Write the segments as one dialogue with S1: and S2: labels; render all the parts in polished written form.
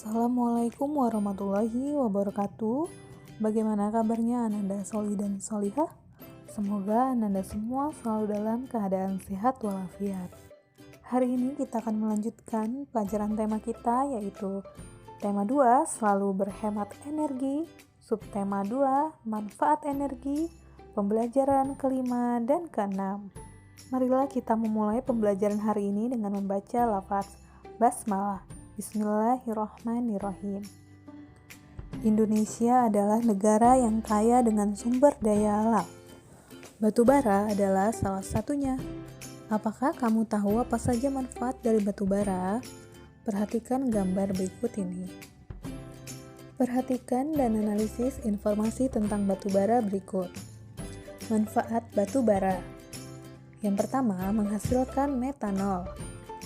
S1: Assalamualaikum warahmatullahi wabarakatuh. Bagaimana kabarnya Ananda Soli dan Solihah? Semoga Ananda semua selalu dalam keadaan sehat walafiat. Hari ini kita akan melanjutkan pelajaran tema kita, yaitu tema 2, selalu berhemat energi, subtema 2, manfaat energi, pembelajaran kelima dan keenam. Marilah kita memulai pembelajaran hari ini dengan membaca lafaz basmalah. Bismillahirrahmanirrahim. Indonesia adalah negara yang kaya dengan sumber daya alam. Batu bara adalah salah satunya. Apakah kamu tahu apa saja manfaat dari batu bara? Perhatikan gambar berikut ini. Perhatikan dan analisis informasi tentang batu bara berikut. Manfaat batu bara. Yang pertama, menghasilkan metanol,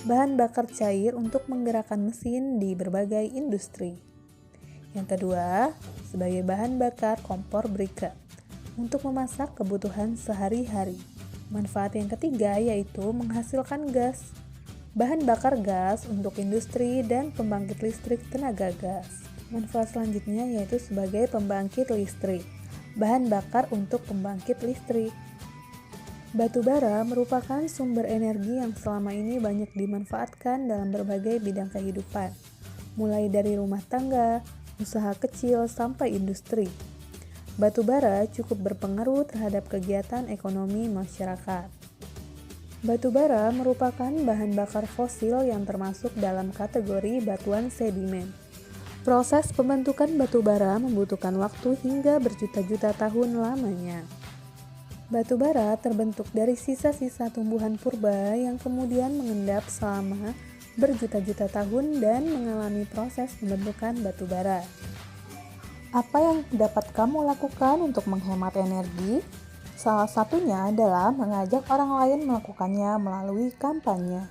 S1: bahan bakar cair untuk menggerakkan mesin di berbagai industri. Yang kedua, sebagai bahan bakar kompor briket untuk memasak kebutuhan sehari-hari. Manfaat yang ketiga yaitu menghasilkan gas, bahan bakar gas untuk industri dan pembangkit listrik tenaga gas. Manfaat selanjutnya yaitu sebagai pembangkit listrik, bahan bakar untuk pembangkit listrik. Batu bara merupakan sumber energi yang selama ini banyak dimanfaatkan dalam berbagai bidang kehidupan, mulai dari rumah tangga, usaha kecil, sampai industri. Batu bara cukup berpengaruh terhadap kegiatan ekonomi masyarakat. Batu bara merupakan bahan bakar fosil yang termasuk dalam kategori batuan sedimen. Proses pembentukan batu bara membutuhkan waktu hingga berjuta-juta tahun lamanya. Batu bara terbentuk dari sisa-sisa tumbuhan purba yang kemudian mengendap selama berjuta-juta tahun dan mengalami proses pembentukan batu bara. Apa yang dapat kamu lakukan untuk menghemat energi? Salah satunya adalah mengajak orang lain melakukannya melalui kampanye.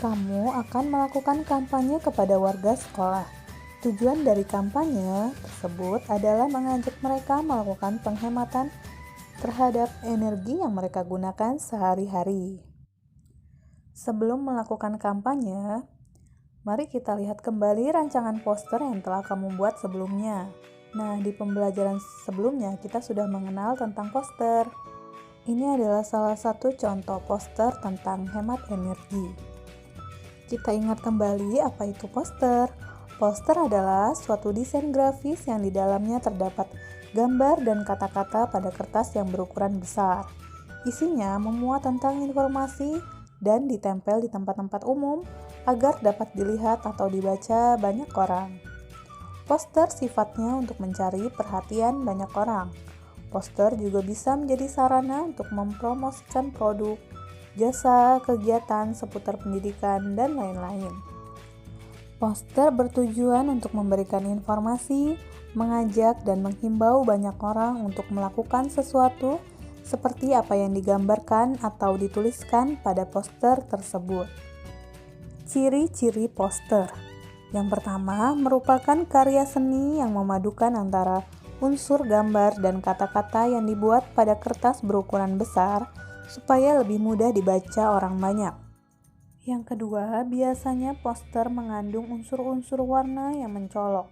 S1: Kamu akan melakukan kampanye kepada warga sekolah. Tujuan dari kampanye tersebut adalah mengajak mereka melakukan penghematan terhadap energi yang mereka gunakan sehari-hari. Sebelum melakukan kampanye, mari kita lihat kembali rancangan poster yang telah kamu buat sebelumnya. Nah, di pembelajaran sebelumnya kita sudah mengenal tentang poster. Ini adalah salah satu contoh poster tentang hemat energi. Kita ingat kembali apa itu poster. Poster adalah suatu desain grafis yang di dalamnya terdapat gambar dan kata-kata pada kertas yang berukuran besar. Isinya memuat tentang informasi dan ditempel di tempat-tempat umum agar dapat dilihat atau dibaca banyak orang. Poster sifatnya untuk mencari perhatian banyak orang. Poster juga bisa menjadi sarana untuk mempromosikan produk, jasa, kegiatan seputar pendidikan, dan lain-lain. Poster bertujuan untuk memberikan informasi, mengajak dan menghimbau banyak orang untuk melakukan sesuatu seperti apa yang digambarkan atau dituliskan pada poster tersebut. Ciri-ciri poster. Yang pertama, merupakan karya seni yang memadukan antara unsur gambar dan kata-kata yang dibuat pada kertas berukuran besar supaya lebih mudah dibaca orang banyak. Yang kedua, biasanya poster mengandung unsur-unsur warna yang mencolok.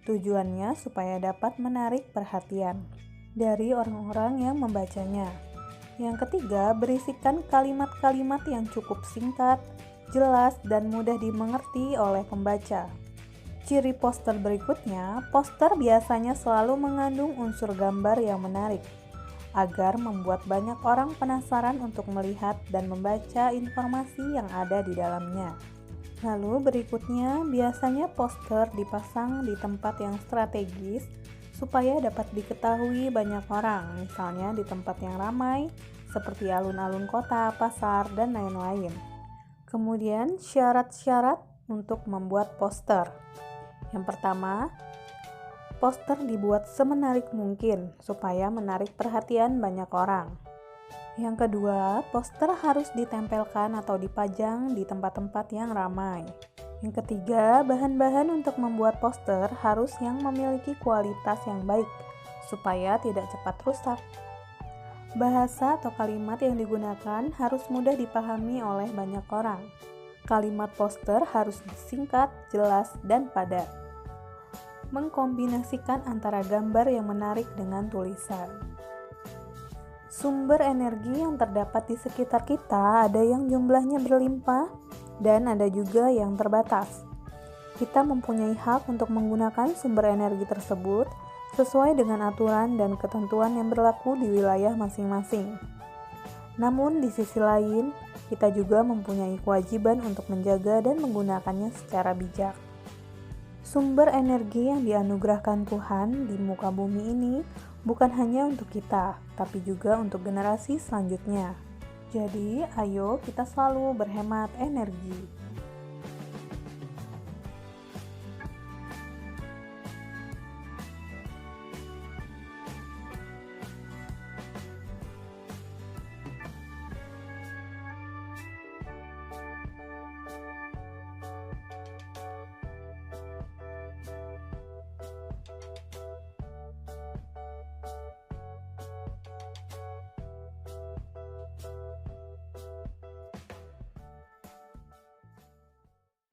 S1: Tujuannya supaya dapat menarik perhatian dari orang-orang yang membacanya. Yang ketiga, berisikan kalimat-kalimat yang cukup singkat, jelas, dan mudah dimengerti oleh pembaca. Ciri poster berikutnya, poster biasanya selalu mengandung unsur gambar yang menarik, agar membuat banyak orang penasaran untuk melihat dan membaca informasi yang ada di dalamnya. Lalu berikutnya, biasanya poster dipasang di tempat yang strategis supaya dapat diketahui banyak orang, misalnya di tempat yang ramai seperti alun-alun kota, pasar, dan lain-lain. Kemudian, syarat-syarat untuk membuat poster. Yang pertama, poster dibuat semenarik mungkin supaya menarik perhatian banyak orang. Yang kedua, poster harus ditempelkan atau dipajang di tempat-tempat yang ramai. Yang ketiga, bahan-bahan untuk membuat poster harus yang memiliki kualitas yang baik supaya tidak cepat rusak. Bahasa atau kalimat yang digunakan harus mudah dipahami oleh banyak orang. Kalimat poster harus singkat, jelas, dan padat. Mengkombinasikan antara gambar yang menarik dengan tulisan. Sumber energi yang terdapat di sekitar kita ada yang jumlahnya berlimpah dan ada juga yang terbatas. Kita mempunyai hak untuk menggunakan sumber energi tersebut sesuai dengan aturan dan ketentuan yang berlaku di wilayah masing-masing. Namun di sisi lain, kita juga mempunyai kewajiban untuk menjaga dan menggunakannya secara bijak. Sumber energi yang dianugerahkan Tuhan di muka bumi ini bukan hanya untuk kita, tapi juga untuk generasi selanjutnya. Jadi, ayo kita selalu berhemat energi.